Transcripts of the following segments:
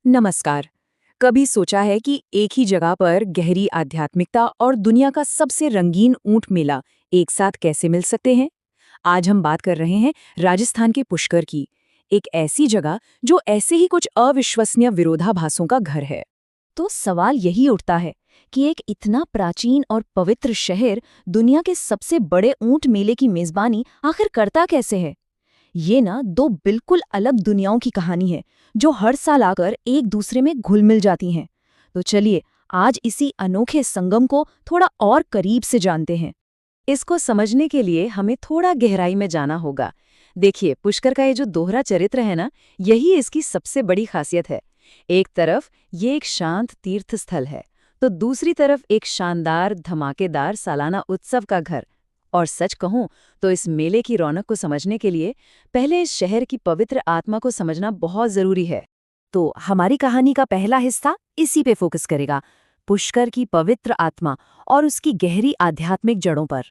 नमस्कार। कभी सोचा है कि एक ही जगह पर गहरी आध्यात्मिकता और दुनिया का सबसे रंगीन ऊंट मेला एक साथ कैसे मिल सकते हैं? आज हम बात कर रहे हैं राजस्थान के पुष्कर की, एक ऐसी जगह जो ऐसे ही कुछ अविश्वसनीय विरोधाभासों का घर है। तो सवाल यही उठता है कि एक इतना प्राचीन और पवित्र शहर दुनिया के सबसे बड़े ऊंट मेले की मेजबानी आखिर करता कैसे है। ये ना दो बिल्कुल अलग दुनियाओं की कहानी है जो हर साल आकर एक दूसरे में घुल मिल जाती हैं। तो चलिए आज इसी अनोखे संगम को थोड़ा और करीब से जानते हैं। इसको समझने के लिए हमें थोड़ा गहराई में जाना होगा। देखिए, पुष्कर का ये जो दोहरा चरित्र है ना, यही इसकी सबसे बड़ी खासियत है। एक तरफ ये एक शांत तीर्थ स्थल है, तो दूसरी तरफ एक शानदार धमाकेदार सालाना उत्सव का घर। और सच कहूं तो इस मेले की रौनक को समझने के लिए पहले इस शहर की पवित्र आत्मा को समझना बहुत जरूरी है। तो हमारी कहानी का पहला हिस्सा इसी पे फोकस करेगा, पुष्कर की पवित्र आत्मा और उसकी गहरी आध्यात्मिक जड़ों पर।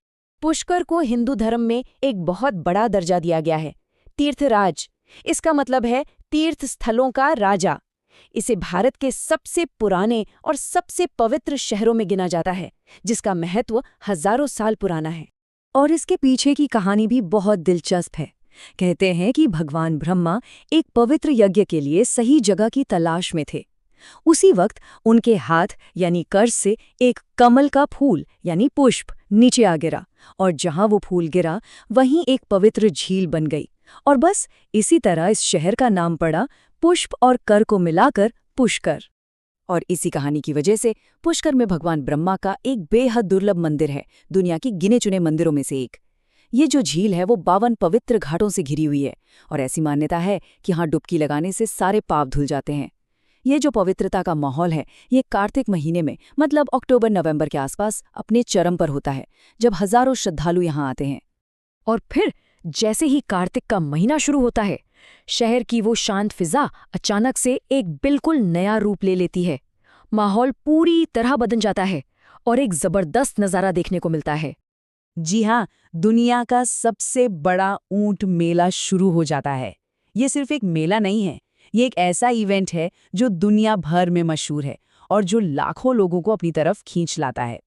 पुष्कर को हिंदू धर्म में एक बहुत बड़ा दर्जा दिया गया है, तीर्थराज। इसका मतलब है तीर्थ स्थलों का राजा। इसे भारत के सबसे पुराने और सबसे पवित्र शहरों में गिना जाता है, जिसका महत्व हजारों साल पुराना है। और इसके पीछे की कहानी भी बहुत दिलचस्प है। कहते हैं कि भगवान ब्रह्मा एक पवित्र यज्ञ के लिए सही जगह की तलाश में थे। उसी वक्त उनके हाथ यानी कर से एक कमल का फूल यानी पुष्प नीचे आ गिरा, और जहां वो फूल गिरा वहीं एक पवित्र झील बन गई। और बस इसी तरह इस शहर का नाम पड़ा पुष्प और कर को मिलाकर पुष्कर। और इसी कहानी की वजह से पुष्कर में भगवान ब्रह्मा का एक बेहद दुर्लभ मंदिर है, दुनिया की गिने चुने मंदिरों में से एक। ये जो झील है वो 52 पवित्र घाटों से घिरी हुई है, और ऐसी मान्यता है कि यहाँ डुबकी लगाने से सारे पाप धुल जाते हैं। ये जो पवित्रता का माहौल है, ये कार्तिक महीने में मतलब अक्टूबर-नवंबर के आसपास अपने चरम पर होता है, जब हजारों श्रद्धालु यहाँ आते हैं। और फिर जैसे ही कार्तिक का महीना शुरू होता है, शहर की वो शांत फिजा अचानक से एक बिल्कुल नया रूप ले लेती है। माहौल पूरी तरह बदल जाता है और एक जबरदस्त नजारा देखने को मिलता है। जी हाँ, दुनिया का सबसे बड़ा ऊंट मेला शुरू हो जाता है। ये सिर्फ एक मेला नहीं है, ये एक ऐसा इवेंट है जो दुनिया भर में मशहूर है और जो लाखों लोगों को अपनी तरफ खींच लाता है।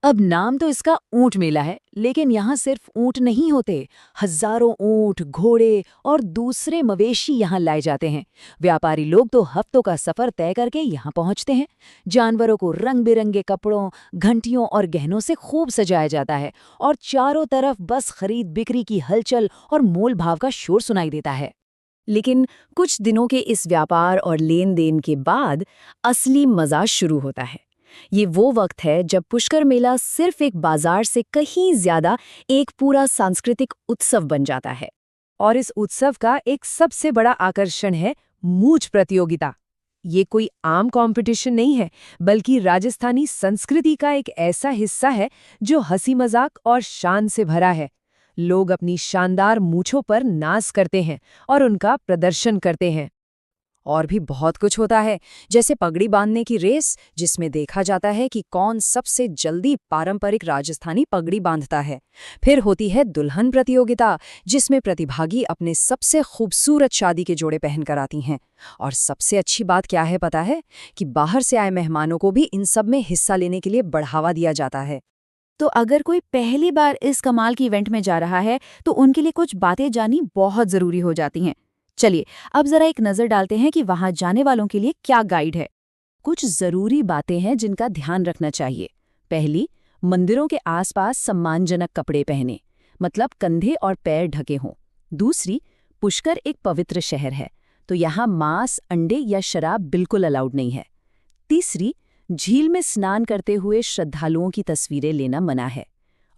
अब नाम तो इसका ऊंट मेला है, लेकिन यहाँ सिर्फ ऊंट नहीं होते। हजारों ऊंट, घोड़े और दूसरे मवेशी यहाँ लाए जाते हैं। व्यापारी लोग तो हफ्तों का सफर तय करके यहाँ पहुँचते हैं। जानवरों को रंग बिरंगे कपड़ों, घंटियों और गहनों से खूब सजाया जाता है, और चारों तरफ बस खरीद बिक्री की हलचल और मोल भाव का शोर सुनाई देता है। लेकिन कुछ दिनों के इस व्यापार और लेन देन के बाद असली मजा शुरू होता है। ये वो वक्त है जब पुष्कर मेला सिर्फ एक बाजार से कहीं ज्यादा एक पूरा सांस्कृतिक उत्सव बन जाता है। और इस उत्सव का एक सबसे बड़ा आकर्षण है मूंछ प्रतियोगिता। ये कोई आम कंपटीशन नहीं है, बल्कि राजस्थानी संस्कृति का एक ऐसा हिस्सा है जो हंसी मजाक और शान से भरा है। लोग अपनी शानदार मूंछों पर नाच करते हैं और उनका प्रदर्शन करते हैं। और भी बहुत कुछ होता है, जैसे पगड़ी बांधने की रेस, जिसमें देखा जाता है कि कौन सबसे जल्दी पारंपरिक राजस्थानी पगड़ी बांधता है। फिर होती है दुल्हन प्रतियोगिता, जिसमें प्रतिभागी अपने सबसे खूबसूरत शादी के जोड़े पहनकर आती हैं। और सबसे अच्छी बात क्या है पता है? कि बाहर से आए मेहमानों को भी इन सब में हिस्सा लेने के लिए बढ़ावा दिया जाता है। तो अगर कोई पहली बार इस कमाल की इवेंट में जा रहा है तो उनके लिए कुछ बातें जाननी बहुत जरूरी हो जाती हैं। चलिए अब जरा एक नजर डालते हैं कि वहां जाने वालों के लिए क्या गाइड है। कुछ जरूरी बातें हैं जिनका ध्यान रखना चाहिए। पहली, मंदिरों के आसपास सम्मानजनक कपड़े पहने, मतलब कंधे और पैर ढके हों। दूसरी, पुष्कर एक पवित्र शहर है, तो यहाँ मांस, अंडे या शराब बिल्कुल अलाउड नहीं है। तीसरी, झील में स्नान करते हुए श्रद्धालुओं की तस्वीरें लेना मना है।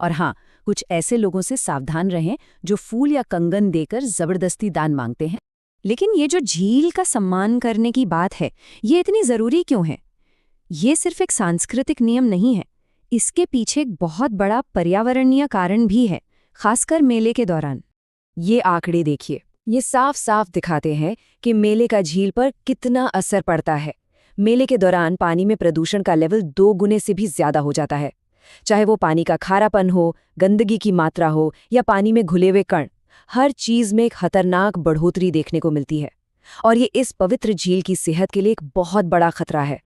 और हाँ, कुछ ऐसे लोगों से सावधान रहें जो फूल या कंगन देकर जबरदस्ती दान मांगते हैं। लेकिन ये जो झील का सम्मान करने की बात है, ये इतनी जरूरी क्यों है? ये सिर्फ एक सांस्कृतिक नियम नहीं है, इसके पीछे एक बहुत बड़ा पर्यावरणीय कारण भी है, खासकर मेले के दौरान। ये आंकड़े देखिए, ये साफ साफ दिखाते हैं कि मेले का झील पर कितना असर पड़ता है। मेले के दौरान पानी में प्रदूषण का लेवल 2 गुने से भी ज्यादा हो जाता है। चाहे वो पानी का खारापन हो, गंदगी की मात्रा हो या पानी में घुले हुए कण, हर चीज में एक खतरनाक बढ़ोतरी देखने को मिलती है। और ये इस पवित्र झील की सेहत के लिए एक बहुत बड़ा खतरा है।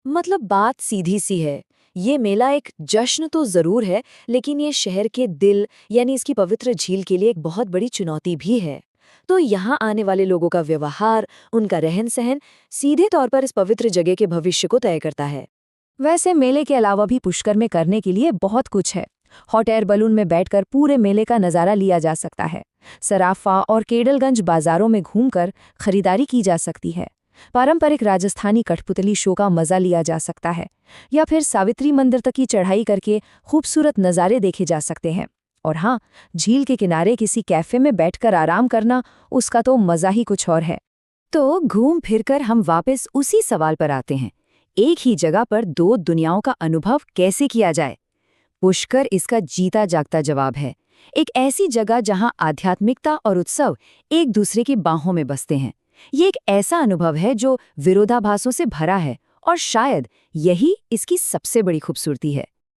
मतलब बात सीधी सी है, ये मेला एक जश्न तो जरूर है, लेकिन ये शहर के दिल यानी इसकी पवित्र झील के लिए एक बहुत बड़ी चुनौती भी है। तो यहाँ आने वाले लोगों का व्यवहार, उनका रहन सहन सीधे तौर पर इस पवित्र जगह के भविष्य को तय करता है। वैसे मेले के अलावा भी पुष्कर में करने के लिए बहुत कुछ है। हॉट एयर बलून में बैठकर पूरे मेले का नज़ारा लिया जा सकता है। सराफा और केडलगंज बाजारों में घूमकर खरीदारी की जा सकती है। पारंपरिक राजस्थानी कठपुतली शो का मजा लिया जा सकता है, या फिर सावित्री मंदिर तक की चढ़ाई करके खूबसूरत नज़ारे देखे जा सकते हैं। और हाँ, झील के किनारे किसी कैफे में बैठकर आराम करना, उसका तो मज़ा ही कुछ और है। तो घूम फिरकर हम वापस उसी सवाल पर आते हैं, एक ही जगह पर दो दुनियाओं का अनुभव कैसे किया जाए? पुष्कर इसका जीता जागता जवाब है। एक ऐसी जगह जहां आध्यात्मिकता और उत्सव एक दूसरे की बाहों में बसते हैं। ये एक ऐसा अनुभव है जो विरोधाभासों से भरा है, और शायद यही इसकी सबसे बड़ी खूबसूरती है।